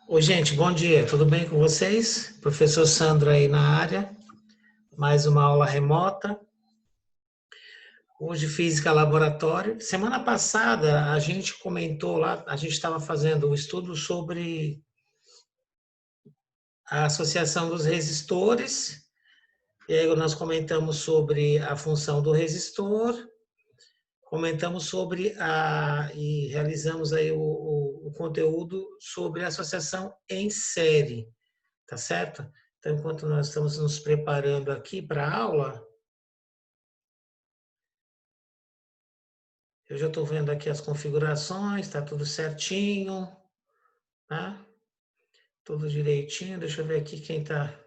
Oi, gente, bom dia, tudo bem com vocês? Professor Sandro aí na área, mais uma aula remota. Hoje, física laboratório. Semana passada, a gente comentou lá, a gente estava fazendo um estudo sobre a associação dos resistores, e aí nós comentamos sobre a função do resistor, comentamos sobre e realizamos aí o conteúdo sobre a associação em série. Tá certo? Então, enquanto nós estamos nos preparando aqui para a aula, eu já estou vendo aqui as configurações, está tudo certinho, tá? Tudo direitinho. Deixa eu ver aqui quem tá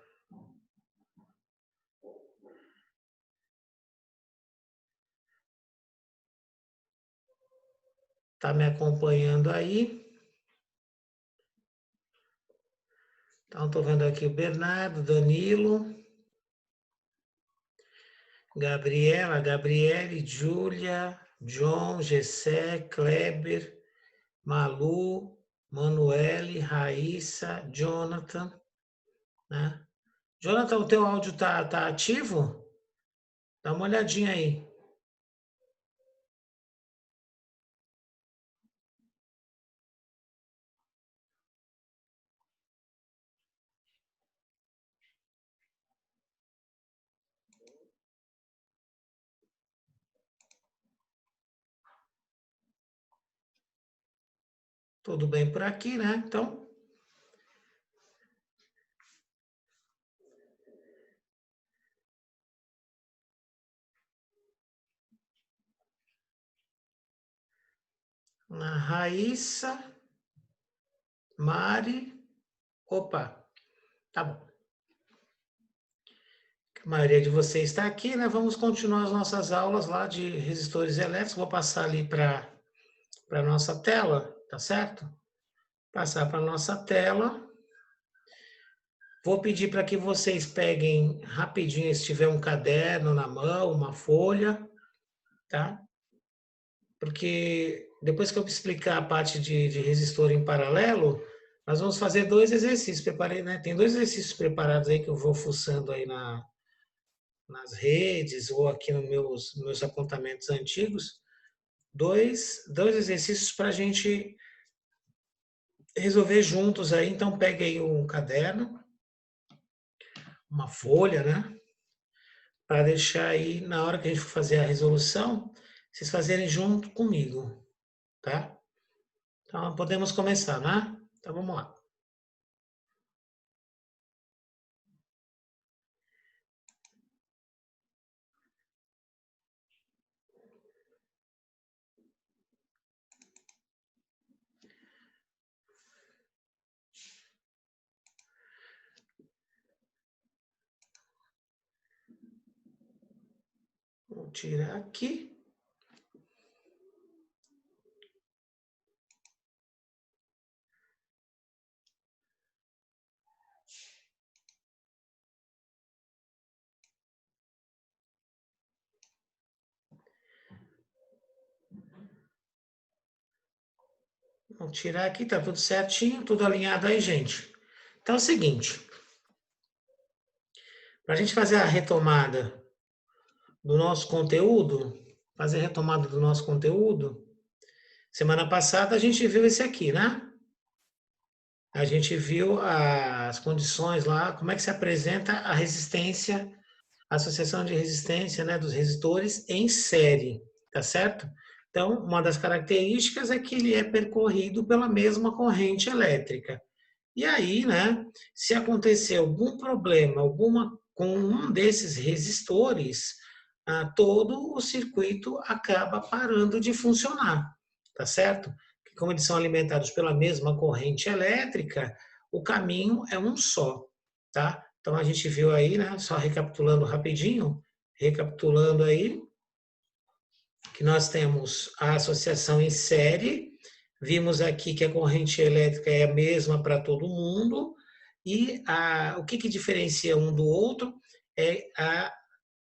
me acompanhando aí. Então, estou vendo aqui o Bernardo, Danilo, Gabriela, Gabriele, Júlia, John, Gessé, Kleber, Malu, Manuele, Raíssa, Jonathan, né? Jonathan, o teu áudio tá ativo? Dá uma olhadinha aí. Tudo bem por aqui, né? Então, a Raíssa, Mari, opa, tá bom. A maioria de vocês está aqui, né? Vamos continuar as nossas aulas lá de resistores elétricos. Vou passar ali para a nossa tela, tá certo? Passar para a nossa tela. Vou pedir para que vocês peguem rapidinho, se tiver um caderno na mão, uma folha, tá? Porque depois que eu explicar a parte de resistor em paralelo, nós vamos fazer dois exercícios. Preparei, né? Tem dois exercícios preparados aí que eu vou fuçando aí nas redes ou aqui nos meus apontamentos antigos. Dois exercícios para a gente resolver juntos aí. Então, pegue aí um caderno, uma folha, né? Para deixar aí, na hora que a gente for fazer a resolução, vocês fazerem junto comigo, tá? Então, podemos começar, né? Então, vamos lá. Vou tirar aqui. Vou tirar aqui, tá tudo certinho, tudo alinhado aí, gente. Então é o seguinte, para a gente fazer a retomada do nosso conteúdo, semana passada a gente viu esse aqui, né? A gente viu as condições lá, como é que se apresenta a resistência, a associação de resistência, né, dos resistores em série, tá certo? Então, uma das características é que ele é percorrido pela mesma corrente elétrica. E aí, né, se acontecer algum problema, alguma com um desses resistores, todo o circuito acaba parando de funcionar, tá certo? Porque como eles são alimentados pela mesma corrente elétrica, o caminho é um só, tá? Então a gente viu aí, né, só recapitulando rapidinho, recapitulando aí, que nós temos a associação em série, vimos aqui que a corrente elétrica é a mesma para todo mundo, e o que diferencia um do outro é a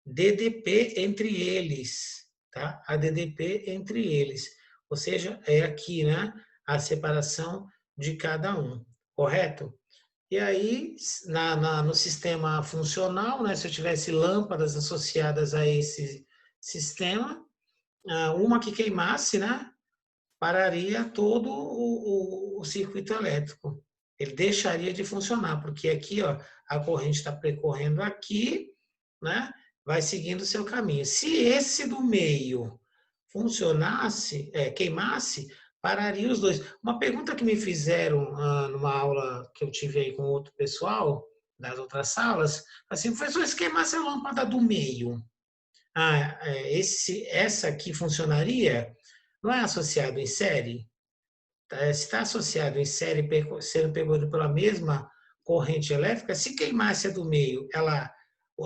DDP entre eles, tá? A DDP entre eles, ou seja, é aqui, né, a separação de cada um. correto? E aí, no sistema funcional, né, se eu tivesse lâmpadas associadas a esse sistema, uma que queimasse, né, pararia todo o circuito elétrico. Ele deixaria de funcionar, porque aqui, ó, a corrente está percorrendo aqui, né, vai seguindo o seu caminho. Se esse do meio funcionasse, queimasse, pararia os dois. Uma pergunta que me fizeram numa aula que eu tive aí com outro pessoal, das outras salas, assim, professor, se queimasse a lâmpada do meio, essa aqui funcionaria? Não é associado em série? Se está associado em série, sendo percorrido pela mesma corrente elétrica, se queimasse a do meio,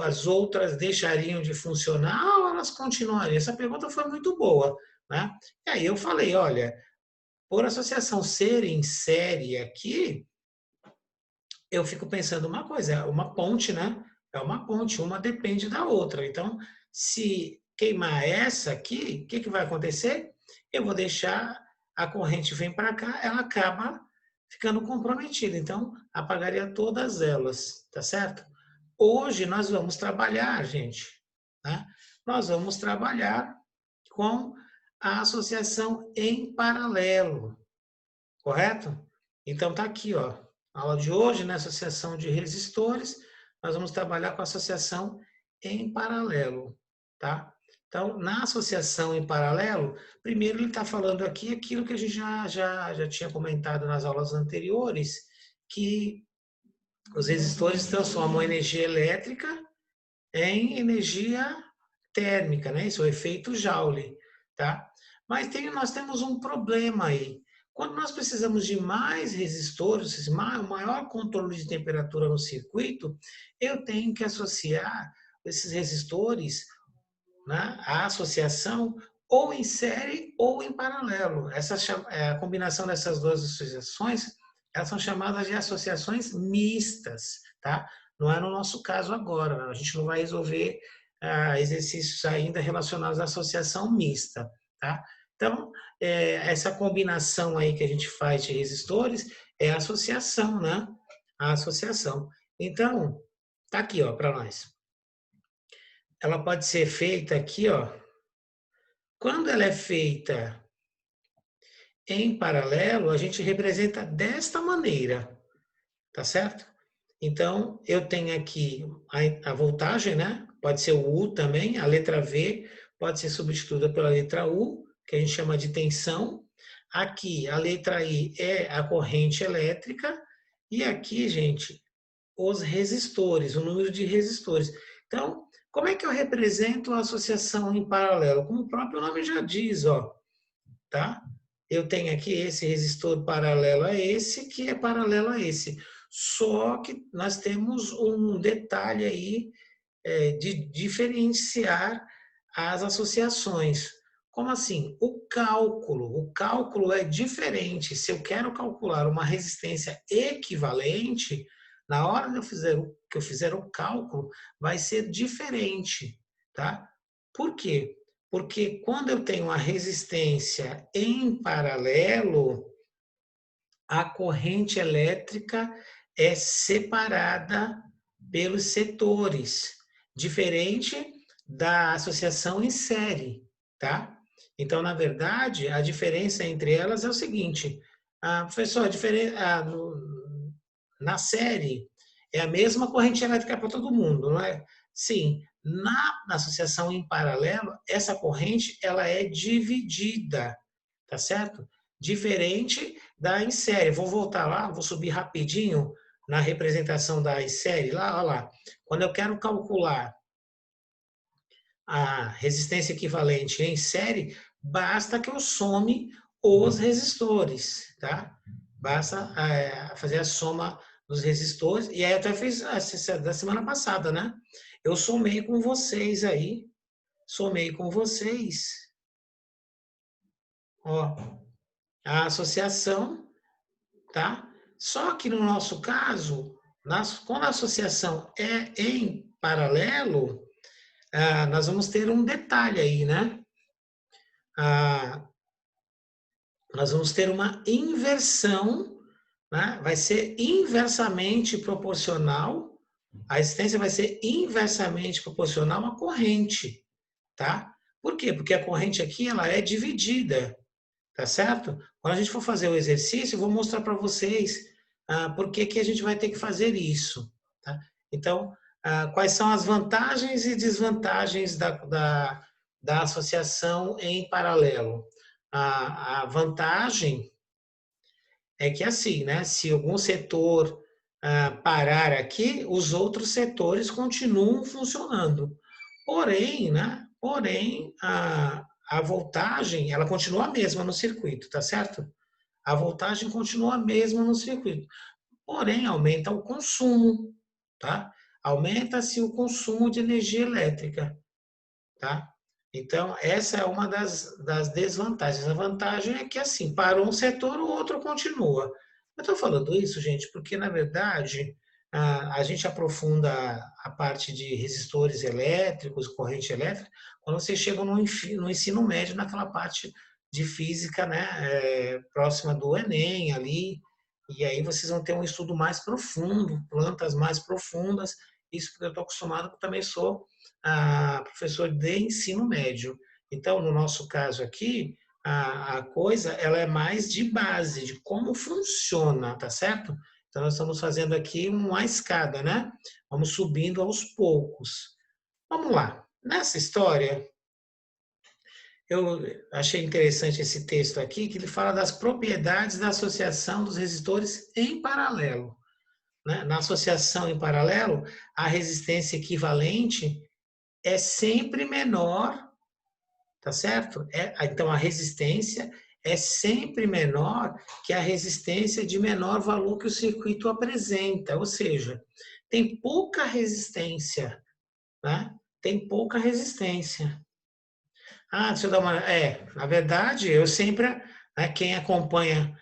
as outras deixariam de funcionar ou elas continuariam? Essa pergunta foi muito boa, né? E aí eu falei, olha, por associação ser em série aqui, eu fico pensando uma coisa, é uma ponte, né? É uma ponte, uma depende da outra. Então, se queimar essa aqui, o que, que vai acontecer? Eu vou deixar a corrente vem para cá, ela acaba ficando comprometida. Então, apagaria todas elas, tá certo? Hoje nós vamos trabalhar, gente, né? Nós vamos trabalhar com a associação em paralelo, correto? Então tá aqui, ó, a aula de hoje, né, associação de resistores, nós vamos trabalhar com a associação em paralelo, tá? Então, na associação em paralelo, primeiro ele está falando aqui aquilo que a gente já tinha comentado nas aulas anteriores, que os resistores transformam a energia elétrica em energia térmica, né? Isso é o efeito Joule, tá? Mas nós temos um problema aí. Quando nós precisamos de mais resistores, maior controle de temperatura no circuito, eu tenho que associar esses resistores, né, à associação ou em série ou em paralelo. A combinação dessas duas associações, elas são chamadas de associações mistas, tá? Não é no nosso caso agora, a gente não vai resolver exercícios ainda relacionados à associação mista, tá? Então, essa combinação aí que a gente faz de resistores é a associação, né? A associação. Então, tá aqui, ó, para nós. Ela pode ser feita aqui, ó. Quando ela é feita em paralelo, a gente representa desta maneira, tá certo? Então, eu tenho aqui a voltagem, né? Pode ser o U também, a letra V pode ser substituída pela letra U, que a gente chama de tensão. Aqui, a letra I é a corrente elétrica. E aqui, gente, os resistores, o número de resistores. Então, como é que eu represento a associação em paralelo? Como o próprio nome já diz, ó, tá? Eu tenho aqui esse resistor paralelo a esse, que é paralelo a esse. Só que nós temos um detalhe aí de diferenciar as associações. Como assim? O cálculo é diferente. Se eu quero calcular uma resistência equivalente, na hora que eu fizer o cálculo, vai ser diferente, tá? Por quê? Porque quando eu tenho a resistência em paralelo, a corrente elétrica é separada pelos setores, diferente da associação em série, tá? Então, na verdade, a diferença entre elas é o seguinte, professor, na série é a mesma corrente elétrica para todo mundo, não é? Sim, na associação em paralelo, essa corrente ela é dividida, tá certo? Diferente da em série. Vou voltar lá, vou subir rapidinho na representação da em série, lá, olha lá. Quando eu quero calcular a resistência equivalente em série, basta que eu some os resistores, tá? Basta fazer a soma dos resistores. E aí eu até fiz da semana passada, né? Eu somei com vocês aí, somei com vocês, ó, a associação, tá? Só que no nosso caso, quando a associação é em paralelo, nós vamos ter um detalhe aí, né? Nós vamos ter uma inversão né, vai ser inversamente proporcional, a resistência vai ser inversamente proporcional à corrente, tá? Por quê? Porque a corrente aqui ela é dividida, tá certo? Quando a gente for fazer o exercício, eu vou mostrar para vocês por que que a gente vai ter que fazer isso, tá? Então, quais são as vantagens e desvantagens da associação em paralelo? A vantagem é que assim, né? Se algum setor parar aqui, os outros setores continuam funcionando. Porém, né? Porém, a voltagem ela continua a mesma no circuito, tá certo? A voltagem continua a mesma no circuito. Porém, aumenta o consumo, tá? Aumenta-se o consumo de energia elétrica, tá? Então, essa é uma das desvantagens. A vantagem é que, assim, parou um setor, o outro continua. Eu estou falando isso, gente, porque, na verdade, a gente aprofunda a parte de resistores elétricos, corrente elétrica, quando vocês chegam no ensino médio, naquela parte de física, né, próxima do Enem, ali, e aí vocês vão ter um estudo mais profundo, plantas mais profundas, isso porque eu estou acostumado, porque eu também sou professor de ensino médio. Então, no nosso caso aqui, a coisa ela é mais de base, de como funciona, tá certo? Então, nós estamos fazendo aqui uma escada, né? Vamos subindo aos poucos. Vamos lá. Nessa história, eu achei interessante esse texto aqui, que ele fala das propriedades da associação dos resistores em paralelo, né? Na associação em paralelo, a resistência equivalente é sempre menor, tá certo? Então, a resistência é sempre menor que a resistência de menor valor que o circuito apresenta, ou seja, tem pouca resistência, né? Tem pouca resistência. Deixa eu dar uma. Na verdade, eu sempre, né, quem acompanha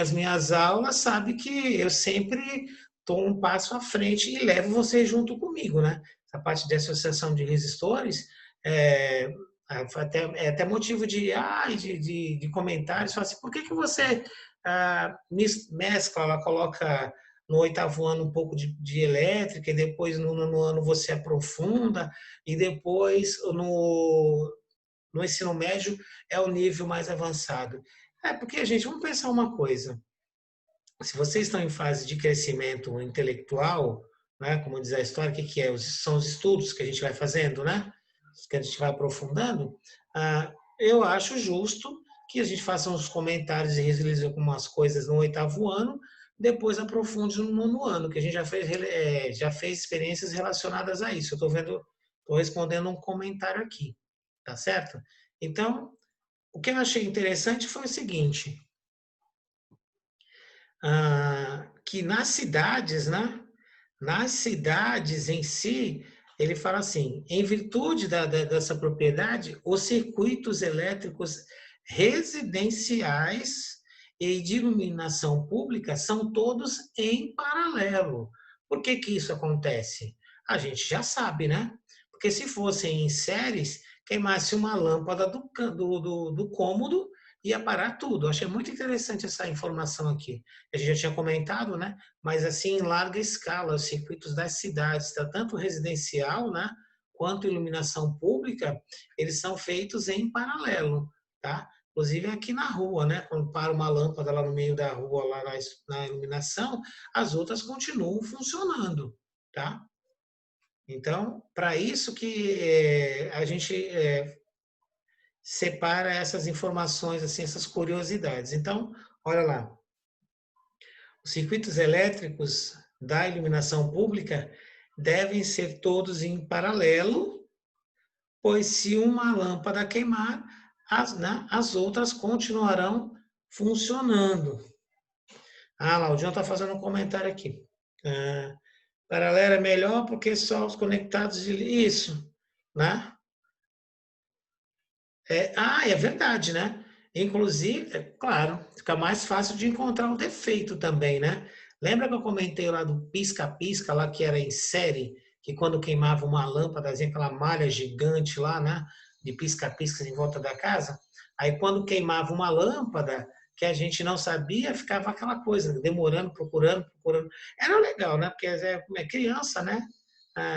as minhas aulas sabe que eu sempre estou um passo à frente e levo vocês junto comigo, né? Essa parte de associação de resistores é, é até motivo de comentários. Fala assim, por que você mescla, ela coloca no oitavo ano um pouco de elétrica, e depois no nono ano você aprofunda, e depois no ensino médio é o nível mais avançado. Porque, gente, vamos pensar uma coisa. Se vocês estão em fase de crescimento intelectual, né, como diz a história, o que, que é? São os estudos que a gente vai fazendo, né? Que a gente vai aprofundando. Eu acho justo que a gente faça uns comentários e realize algumas coisas no oitavo ano, depois aprofunde no nono ano, que a gente já fez experiências relacionadas a isso. Eu estou respondendo um comentário aqui, tá certo? Então, o que eu achei interessante foi o seguinte, que nas cidades, né? Nas cidades em si, ele fala assim: em virtude dessa propriedade, os circuitos elétricos residenciais e de iluminação pública são todos em paralelo. Por que que isso acontece? A gente já sabe, né? Porque se fossem em séries, queimasse uma lâmpada do cômodo, ia parar tudo. Eu achei muito interessante essa informação aqui. A gente já tinha comentado, né? Mas assim em larga escala, os circuitos das cidades, tanto residencial, né, quanto iluminação pública, eles são feitos em paralelo, tá? Inclusive aqui na rua, né, quando para uma lâmpada lá no meio da rua, lá na iluminação, as outras continuam funcionando, tá? Então, para isso que a gente separa essas informações, assim, essas curiosidades. Então, olha lá, os circuitos elétricos da iluminação pública devem ser todos em paralelo, pois se uma lâmpada queimar, as outras continuarão funcionando. Lá, o John está fazendo um comentário aqui. Paralelo é melhor porque só os conectados de isso, né? É verdade, né? Inclusive, claro, fica mais fácil de encontrar um defeito também, né? Lembra que eu comentei lá do pisca-pisca, lá que era em série, que quando queimava uma lâmpada, fazia aquela malha gigante lá, né? De pisca-piscas em volta da casa. Aí quando queimava uma lâmpada, que a gente não sabia, ficava aquela coisa, demorando, procurando, procurando. Era legal, né? Porque é criança, né?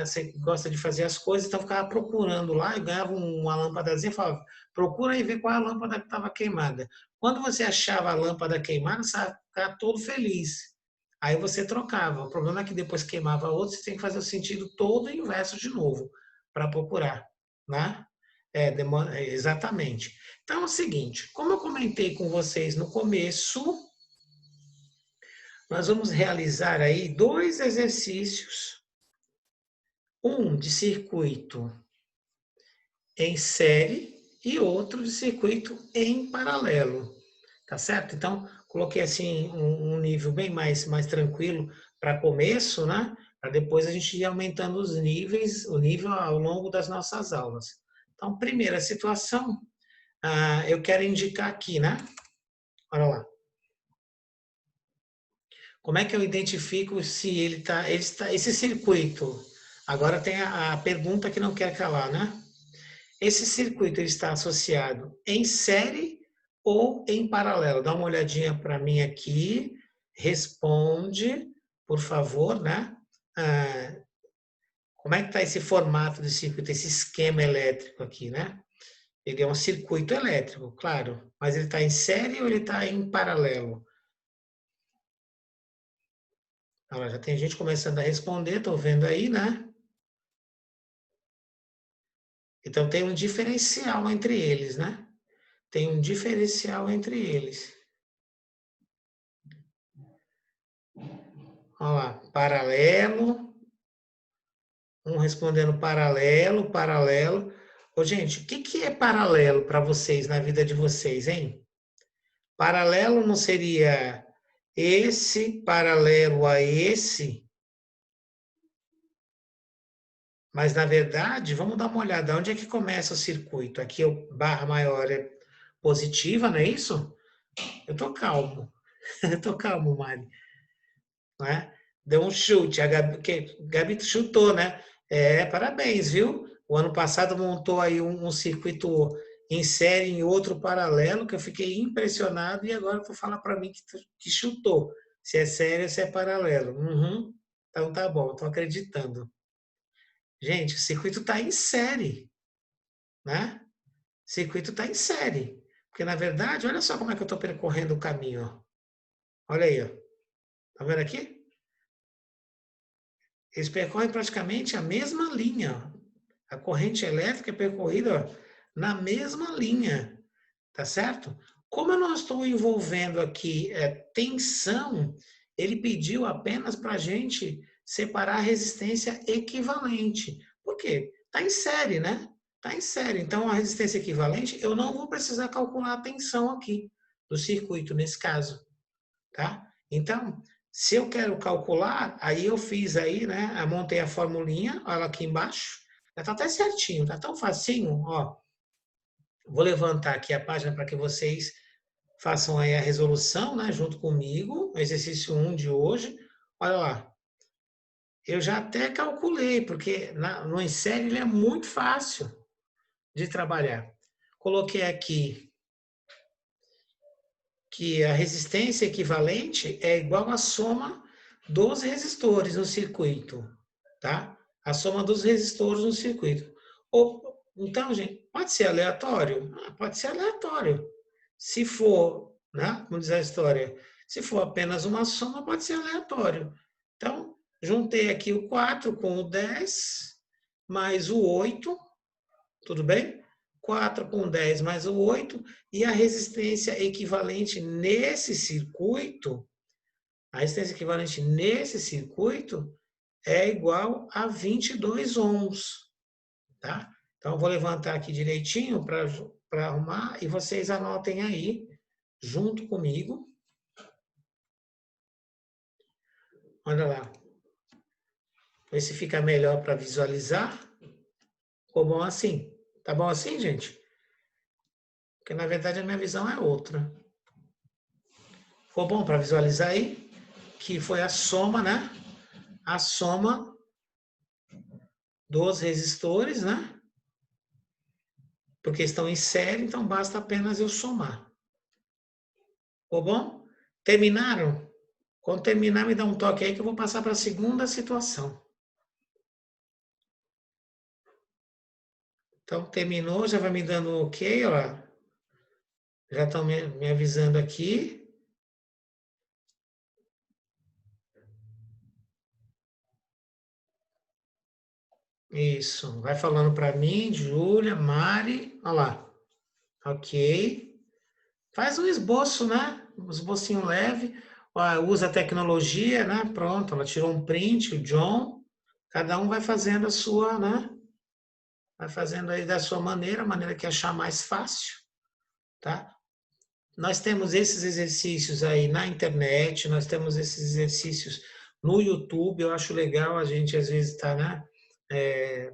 Você gosta de fazer as coisas, então ficava procurando lá e ganhava uma lâmpadazinha e falava, procura e vê qual é a lâmpada que estava queimada. Quando você achava a lâmpada queimada, você ficava todo feliz. Aí você trocava. O problema é que depois queimava outra, você tem que fazer o sentido todo inverso de novo para procurar, né? Exatamente. Então é o seguinte, como eu comentei com vocês no começo, nós vamos realizar aí 2 exercícios, um de circuito em série e outro de circuito em paralelo, tá certo? Então, coloquei assim um nível bem mais tranquilo para começo, né? Para depois a gente ir aumentando os níveis, o nível ao longo das nossas aulas. Então, primeira situação, eu quero indicar aqui, né? Olha lá. Como é que eu identifico se esse circuito? Agora tem a pergunta que não quer calar, né? Esse circuito ele está associado em série ou em paralelo? Dá uma olhadinha para mim aqui, responde, por favor, né? Ah, como é que está esse formato de circuito, esse esquema elétrico aqui, né? Ele é um circuito elétrico, claro, mas ele está em série ou ele está em paralelo? Olha, já tem gente começando a responder, estou vendo aí, né? Então tem um diferencial entre eles, né? Tem um diferencial entre eles. Olha lá, paralelo, um respondendo paralelo, paralelo. Ô, gente, o que que é paralelo para vocês na vida de vocês, hein? Paralelo não seria esse paralelo a esse, mas na verdade, vamos dar uma olhada, onde é que começa o circuito? Aqui o barra maior é positiva, não é isso? Eu tô calmo, eu tô calmo, Mari. Né? Deu um chute. Gabi chutou, né? Parabéns, viu? O ano passado montou aí um circuito em série em outro paralelo, que eu fiquei impressionado, e agora tu fala para mim que chutou. Se é série ou se é paralelo. Uhum. Então tá bom, tô acreditando. Gente, o circuito está em série, né? O circuito está em série. Porque, na verdade, olha só como é que eu estou percorrendo o caminho. Ó. Olha aí, ó. Tá vendo aqui? Eles percorrem praticamente a mesma linha. A corrente elétrica é percorrida na mesma linha, tá certo? Como eu não estou envolvendo aqui tensão, ele pediu apenas para a gente separar a resistência equivalente. Por quê? Está em série, né? Está em série. Então, a resistência equivalente, eu não vou precisar calcular a tensão aqui do circuito, nesse caso. Tá? Então, se eu quero calcular, aí eu fiz aí, né? Eu montei a formulinha, olha aqui embaixo. Já está até certinho, tá tão facinho, ó. Vou levantar aqui a página para que vocês façam aí a resolução, né? Junto comigo, o exercício 1 de hoje. Olha lá. Eu já até calculei, porque no Insere ele é muito fácil de trabalhar. Coloquei aqui que a resistência equivalente é igual à soma dos resistores no circuito, tá? A soma dos resistores no circuito. Então, gente, pode ser aleatório? Pode ser aleatório. Se for, né, como diz a história, se for apenas uma soma, pode ser aleatório. Então, juntei aqui o 4 com o 10, mais o 8, tudo bem? 4 com 10 mais o 8, e a resistência equivalente nesse circuito, a resistência equivalente nesse circuito é igual a 22 ohms, tá? Então, eu vou levantar aqui direitinho para arrumar e vocês anotem aí, junto comigo. Olha lá. Ver se fica melhor para visualizar. Ficou bom assim? Tá bom assim, gente? Porque, na verdade, a minha visão é outra. Ficou bom para visualizar aí? Que foi a soma, né? A soma dos resistores, né? Porque estão em série, então basta apenas eu somar. Ficou bom? Terminaram? Quando terminar, me dá um toque aí que eu vou passar para a segunda situação. Então, terminou, já vai me dando um ok, ó. Já estão me avisando aqui. Isso. Vai falando para mim, Júlia, Mari. Olha lá. Ok. Faz um esboço, né? Um esbocinho leve. Ó, usa a tecnologia, né? Pronto, ela tirou um print, o John. Cada um vai fazendo a sua, né? Vai fazendo aí da sua maneira, a maneira que achar mais fácil, tá? Nós temos esses exercícios aí na internet, nós temos esses exercícios no YouTube. Eu acho legal a gente, às vezes, estar, né,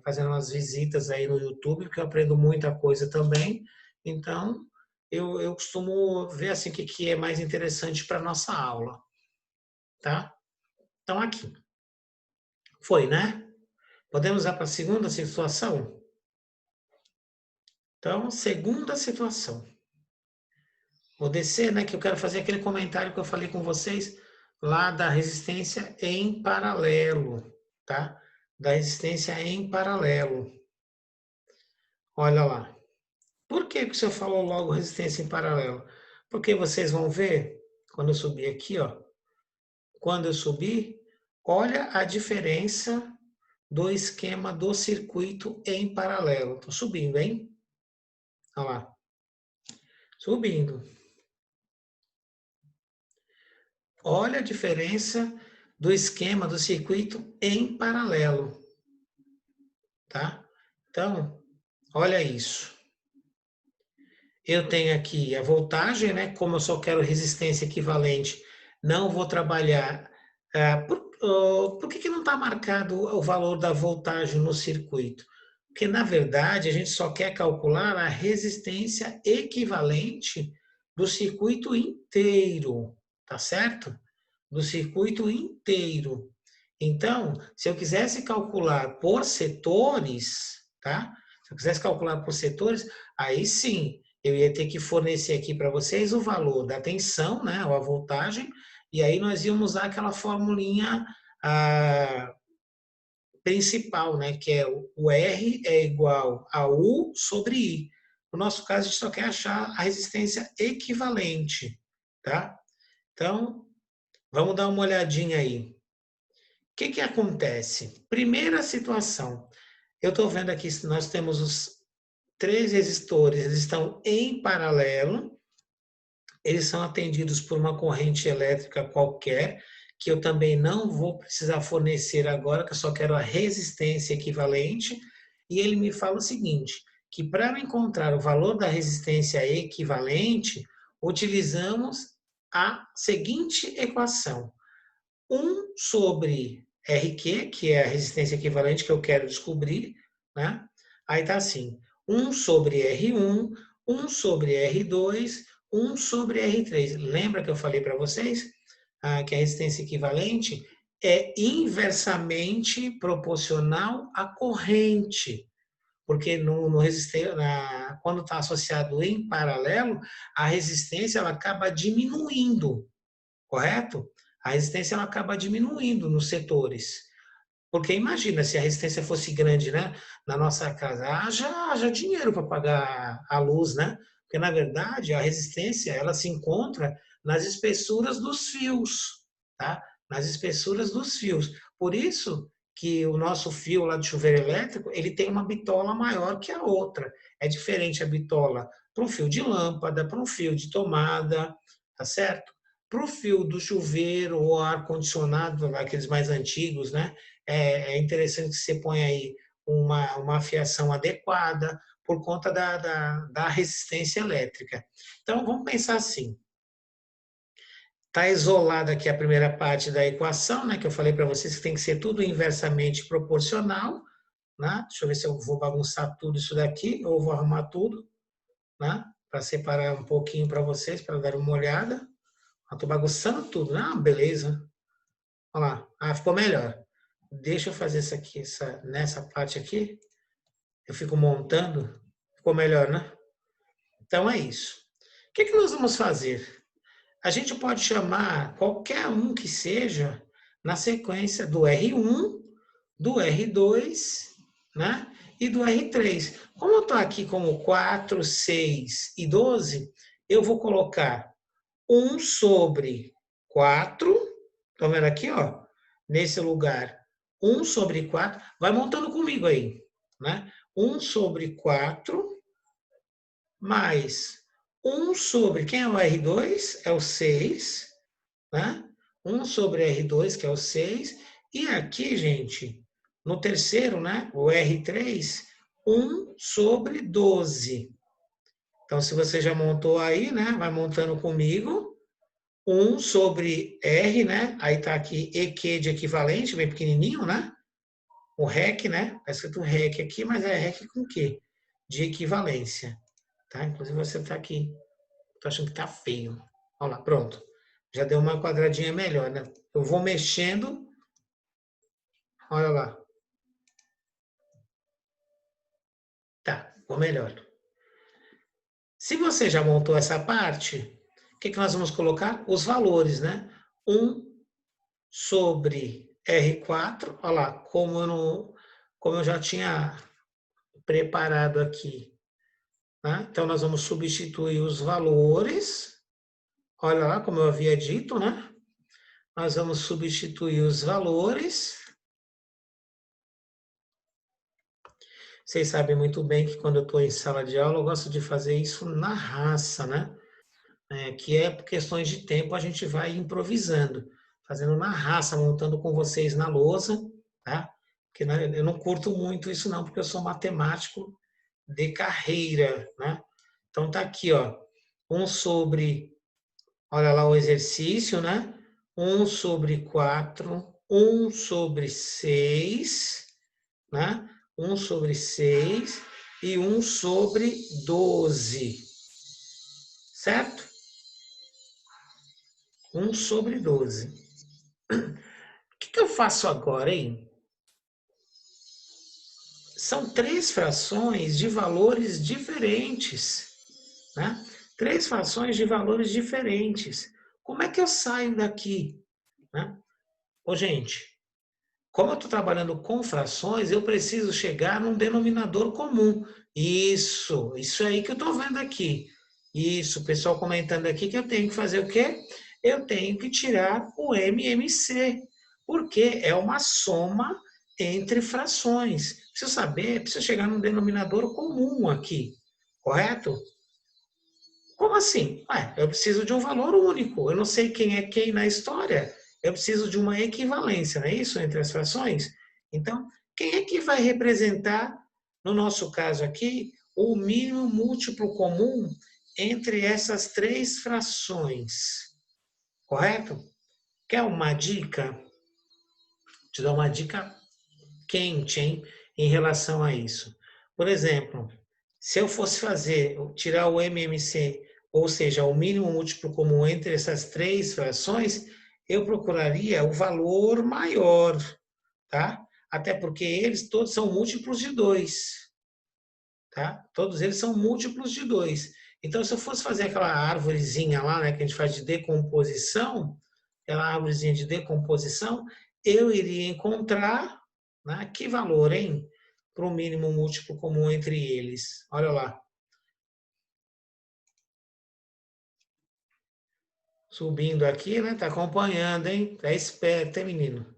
fazendo umas visitas aí no YouTube, porque eu aprendo muita coisa também. Então, eu costumo ver assim, o que é mais interessante para a nossa aula, tá? Então, aqui. Foi, né? Podemos ir para a segunda situação? Então, segunda situação. Vou descer, né, que eu quero fazer aquele comentário que eu falei com vocês lá da resistência em paralelo, tá? Da resistência em paralelo. Olha lá. Por que que o senhor falou logo resistência em paralelo? Porque vocês vão ver, quando eu subir aqui, ó, quando eu subir, olha a diferença do esquema do circuito em paralelo. Estou subindo, hein? Olha lá. Subindo. Olha a diferença do esquema do circuito em paralelo, tá? Então, olha isso. Eu tenho aqui a voltagem, né? Como eu só quero resistência equivalente, não vou trabalhar. Por que não está marcado o valor da voltagem no circuito? Porque, na verdade, a gente só quer calcular a resistência equivalente do circuito inteiro, tá certo? Do circuito inteiro. Então, se eu quisesse calcular por setores, tá? Se eu quisesse calcular por setores, aí sim, eu ia ter que fornecer aqui para vocês o valor da tensão, né, ou a voltagem, e aí nós íamos usar aquela formulinha principal, né, que é o R é igual a U sobre I. No nosso caso, a gente só quer achar a resistência equivalente, tá? Então, vamos dar uma olhadinha aí. O que que acontece? Primeira situação, eu estou vendo aqui, nós temos os três resistores, eles estão em paralelo, eles são atendidos por uma corrente elétrica qualquer, que eu também não vou precisar fornecer agora, que eu só quero a resistência equivalente, e ele me fala o seguinte, que para encontrar o valor da resistência equivalente, utilizamos a seguinte equação. 1 sobre RQ, que é a resistência equivalente que eu quero descobrir, né? Aí tá assim, 1 sobre R1, 1 sobre R2, 1 sobre R3. Lembra que eu falei para vocês que a resistência equivalente é inversamente proporcional à corrente, porque quando está associado em paralelo, a resistência ela acaba diminuindo, correto? A resistência ela acaba diminuindo nos setores. Porque imagina se a resistência fosse grande, né? Na nossa casa, haja dinheiro para pagar a luz, né? Porque na verdade a resistência ela se encontra nas espessuras dos fios, tá? Nas espessuras dos fios. Por isso que o nosso fio lá de chuveiro elétrico, ele tem uma bitola maior que a outra. É diferente a bitola para um fio de lâmpada, para um fio de tomada, tá certo? Para o fio do chuveiro ou ar-condicionado, aqueles mais antigos, né? É interessante que você ponha aí uma fiação adequada por conta da resistência elétrica. Então, vamos pensar assim. Está isolada aqui a primeira parte da equação, né, que eu falei para vocês que tem que ser tudo inversamente proporcional. Né? Deixa eu ver se eu vou bagunçar tudo isso daqui, ou vou arrumar tudo, né, para separar um pouquinho para vocês, para dar uma olhada. Estou bagunçando tudo. Ah, beleza. Olha lá. Ah, ficou melhor. Deixa eu fazer isso aqui, nessa parte aqui. Eu fico montando. Ficou melhor, né? Então é isso. O que nós vamos fazer? a gente pode chamar qualquer um que seja na sequência do R1, do R2, né? E do R3. Como eu estou aqui como 4, 6 e 12, eu vou colocar 1 sobre 4, estão vendo aqui, ó? Nesse lugar, 1 sobre 4, vai montando comigo aí, né? 1 sobre 4, mais 1 sobre, quem é o R2? É o 6, né? 1 sobre R2, que é o 6, e aqui, gente, no terceiro, né, o R3, 1 sobre 12. Então, se você já montou aí, né, vai montando comigo, 1 sobre R, né, aí tá aqui EQ de equivalente, bem pequenininho, né, o REC, né, tá escrito REC aqui, mas é REC com Q, de equivalência, tá? Inclusive você tá aqui, tô achando que tá feio. Olha lá, pronto. Já deu uma quadradinha melhor, né? Eu vou mexendo, olha lá. Tá, ficou melhor. Se você já montou essa parte, o que nós vamos colocar? Os valores, né? 1 sobre R4, olha lá, como eu já tinha preparado aqui. Né? Então, nós vamos substituir os valores. Olha lá, como eu havia dito, né? Nós vamos substituir os valores. Vocês sabem muito bem que quando eu estou em sala de aula, eu gosto de fazer isso na raça, né? Que é por questões de tempo, a gente vai improvisando, fazendo na raça, montando com vocês na lousa, tá? Porque né, eu não curto muito isso não, porque eu sou matemático de carreira, né? Então tá aqui, ó, 1 sobre, olha lá o exercício, né? 1 sobre 4, 1 sobre 6, né? 1 sobre 6 e 1 sobre 12, certo? 1 sobre 12. O que eu faço agora, hein? São 3 frações de valores diferentes, né? 3 frações de valores diferentes. Como é que eu saio daqui? Né? Ô, gente, como eu estou trabalhando com frações, eu preciso chegar num denominador comum. Isso aí que eu estou vendo aqui. Isso, o pessoal comentando aqui que eu tenho que fazer o quê? Eu tenho que tirar o MMC, porque é uma soma entre frações. Preciso saber, preciso chegar num denominador comum aqui, correto? Como assim? Ué, eu preciso de um valor único. Eu não sei quem é quem na história. Eu preciso de uma equivalência, não é isso? Entre as frações? Então, quem é que vai representar, no nosso caso aqui, o mínimo múltiplo comum entre essas 3 frações? Correto? Quer uma dica? Vou te dar uma dica quente, hein, em relação a isso. Por exemplo, se eu fosse tirar o MMC, ou seja, o mínimo múltiplo comum entre essas 3 frações, eu procuraria o valor maior, tá? Até porque eles todos são múltiplos de 2, tá? Todos eles são múltiplos de 2. Então, se eu fosse fazer aquela árvorezinha lá, né, que a gente faz de decomposição, aquela árvorezinha de decomposição, eu iria encontrar, né, que valor, hein? Para o mínimo múltiplo comum entre eles. Olha lá. Subindo aqui, né? Tá acompanhando, hein? Tá esperto, hein, menino?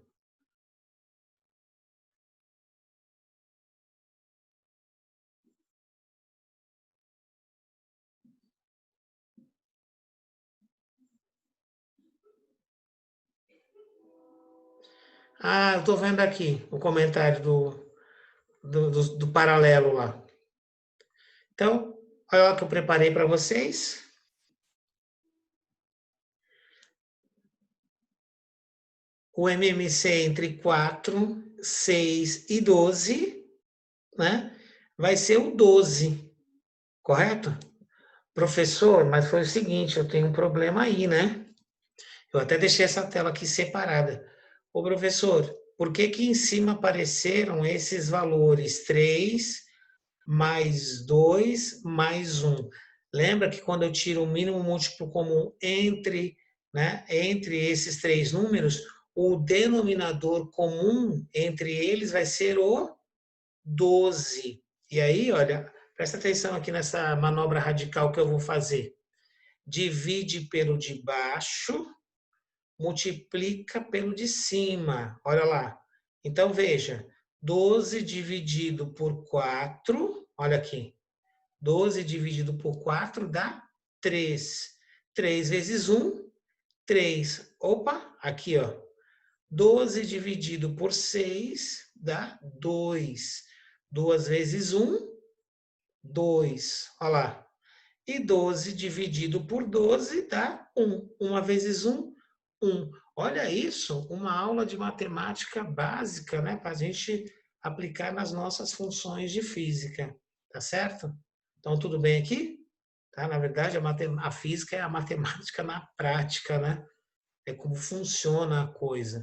Ah, eu tô vendo aqui o comentário do paralelo lá. Então, olha o que eu preparei para vocês. O MMC entre 4, 6 e 12, né? Vai ser o 12, correto? Professor, mas foi o seguinte, eu tenho um problema aí, né? Eu até deixei essa tela aqui separada. Ô, professor, por que que em cima apareceram esses valores 3 mais 2 mais 1? Lembra que quando eu tiro o mínimo múltiplo comum entre, né, entre esses três números, o denominador comum entre eles vai ser o 12. E aí, olha, presta atenção aqui nessa manobra radical que eu vou fazer. Divide pelo de baixo, multiplica pelo de cima. Olha lá. Então, veja, 12 dividido por 4, olha aqui. 12 dividido por 4 dá 3. 3 vezes 1, 3. Opa, aqui, ó. 12 dividido por 6 dá 2. 2 vezes 1, 2. Olha lá. E 12 dividido por 12 dá 1. 1 vezes 1, 1. Olha isso, uma aula de matemática básica, né? Para a gente aplicar nas nossas funções de física. Tá certo? Então, tudo bem aqui? Tá? Na verdade, a física é a matemática na prática, né? É como funciona a coisa.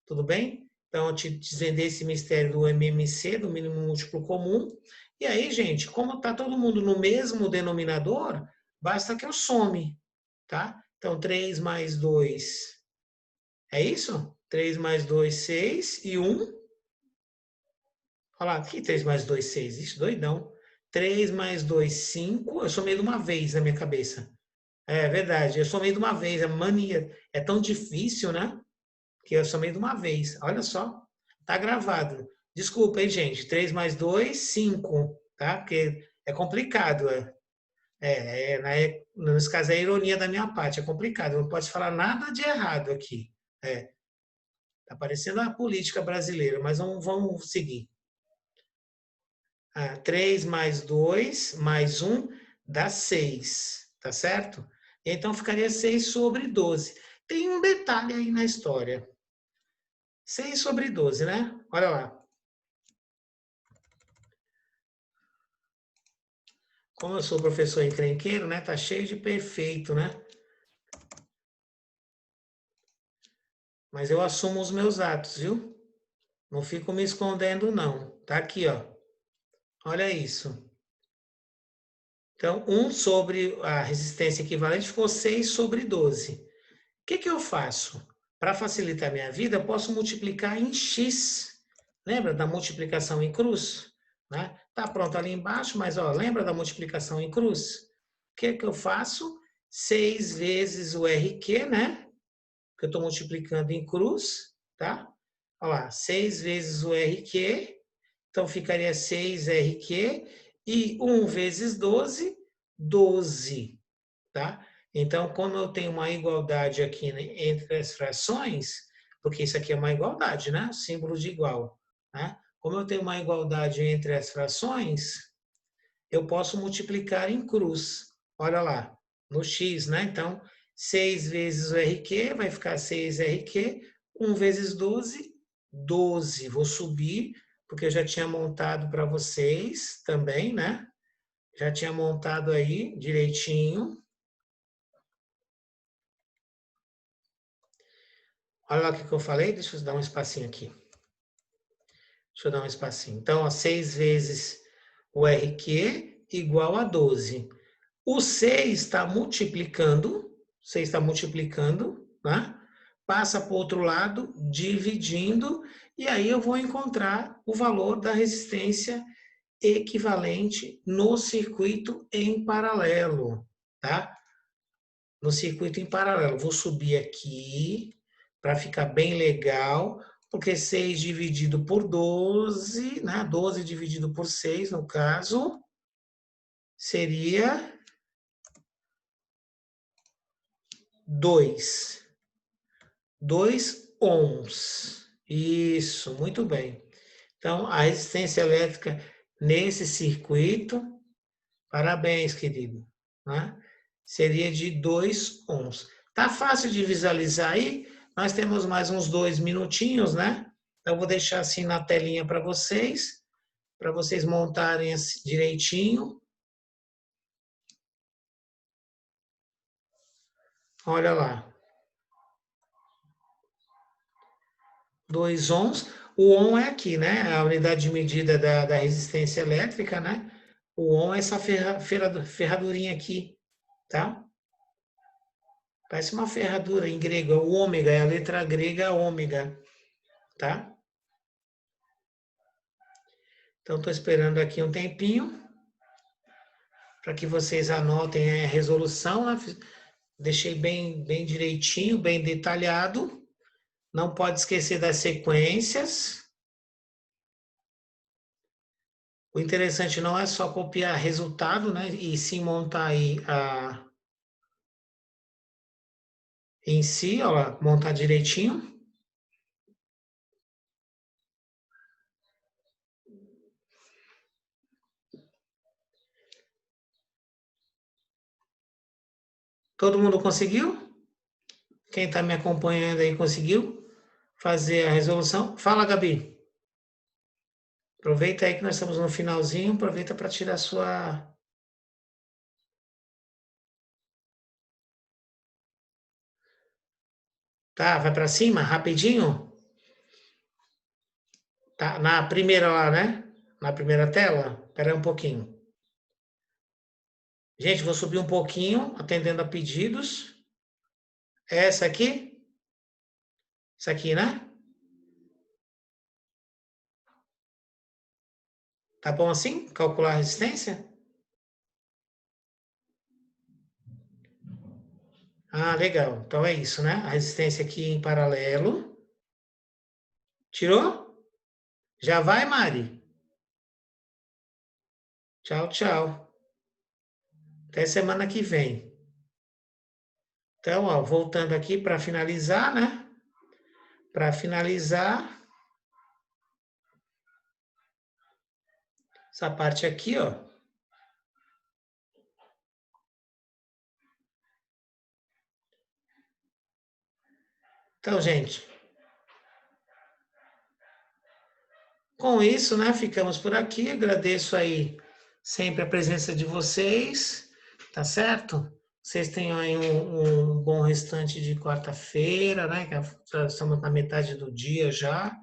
Tudo bem? Então, eu te desvendei esse mistério do MMC, do mínimo múltiplo comum. E aí, gente, como está todo mundo no mesmo denominador, basta que eu some, tá? Então, 3 mais 2 é isso? 3 mais 2, 6 e 1. Olha lá, que 3 mais 2, 6? Isso, doidão. 3 mais 2, 5. Eu somei de uma vez na minha cabeça. É verdade, eu somei de uma vez. A mania é tão difícil, né? Que eu somei de uma vez. Olha só, tá gravado. Desculpa, hein, gente. 3 mais 2, 5, tá? Porque é complicado. Nesse caso, é ironia da minha parte, é complicado. Não pode falar nada de errado aqui. É, tá parecendo a política brasileira, mas vamos seguir. 3 mais 2 mais 1 dá 6, tá certo? Então ficaria 6 sobre 12. Tem um detalhe aí na história. 6 sobre 12, né? Olha lá. Como eu sou professor encrenqueiro, né? Tá cheio de perfeito, né? Mas eu assumo os meus atos, viu? Não fico me escondendo, não. Tá aqui, ó. Olha isso. Então, 1 sobre a resistência equivalente ficou 6 sobre 12. O que eu faço? Para facilitar a minha vida, eu posso multiplicar em x. Lembra da multiplicação em cruz? Né? Tá pronto ali embaixo, mas ó, lembra da multiplicação em cruz? O que eu faço? 6 vezes o RQ, né? Que eu estou multiplicando em cruz, tá? Olha lá, 6 vezes o RQ, então ficaria 6RQ, e 1 vezes 12, 12, tá? Então, como eu tenho uma igualdade aqui entre as frações, porque isso aqui é uma igualdade, né? Símbolo de igual, né? Como eu tenho uma igualdade entre as frações, eu posso multiplicar em cruz. Olha lá, no x, né? Então, 6 vezes o RQ vai ficar 6RQ, 1 vezes 12, 12. Vou subir, porque eu já tinha montado para vocês também, né? Já tinha montado aí direitinho. Olha lá o que eu falei, deixa eu dar um espacinho aqui. Deixa eu dar um espacinho. Então, ó, 6 vezes o RQ igual a 12. O 6 está multiplicando, 6 está multiplicando, né? Passa para o outro lado, dividindo, e aí eu vou encontrar o valor da resistência equivalente no circuito em paralelo, tá? No circuito em paralelo. Vou subir aqui para ficar bem legal, porque 6 dividido por 12, né? 12 dividido por 6, no caso, seria 2. 2 ohms. Isso, muito bem. Então, a resistência elétrica nesse circuito, parabéns, querido, né? Seria de 2 ohms. Tá fácil de visualizar aí? Nós temos mais uns 2 minutinhos, né? Eu vou deixar assim na telinha para vocês montarem assim direitinho. Olha lá. 2 ohms. O ohm é aqui, né? A unidade de medida da resistência elétrica, né? O ohm é essa ferradurinha aqui, tá? Parece uma ferradura em grego, é o ômega, é a letra grega ômega, tá? Então, estou esperando aqui um tempinho para que vocês anotem a resolução, né? Deixei bem direitinho, bem detalhado. Não pode esquecer das sequências. O interessante não é só copiar resultado, né? E sim montar aí em si, ó, montar direitinho. Todo mundo conseguiu? Quem está me acompanhando aí conseguiu fazer a resolução? Fala, Gabi. Aproveita aí que nós estamos no finalzinho, aproveita para tirar sua. Tá, vai para cima, rapidinho. Tá, na primeira lá, né? Na primeira tela. Espera aí um pouquinho. Gente, vou subir um pouquinho, atendendo a pedidos. É essa aqui? Essa aqui, né? Tá bom assim? Calcular a resistência? Ah, legal. Então é isso, né? A resistência aqui em paralelo. Tirou? Já vai, Mari? Tchau, tchau. Até semana que vem. Então, ó, voltando aqui para finalizar, né? Para finalizar, essa parte aqui, ó. Então, gente, com isso, né, ficamos por aqui. Agradeço aí sempre a presença de vocês, tá certo? Vocês tenham aí um bom restante de quarta-feira, né? Que já estamos na metade do dia já,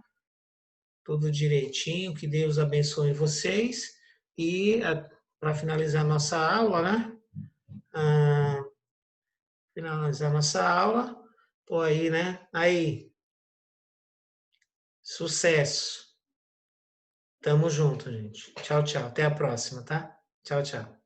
tudo direitinho. Que Deus abençoe vocês. E para finalizar nossa aula, né? Ah, finalizar nossa aula, tô aí, né? Aí, sucesso. Tamo junto, gente. Tchau, tchau. Até a próxima, tá? Tchau, tchau.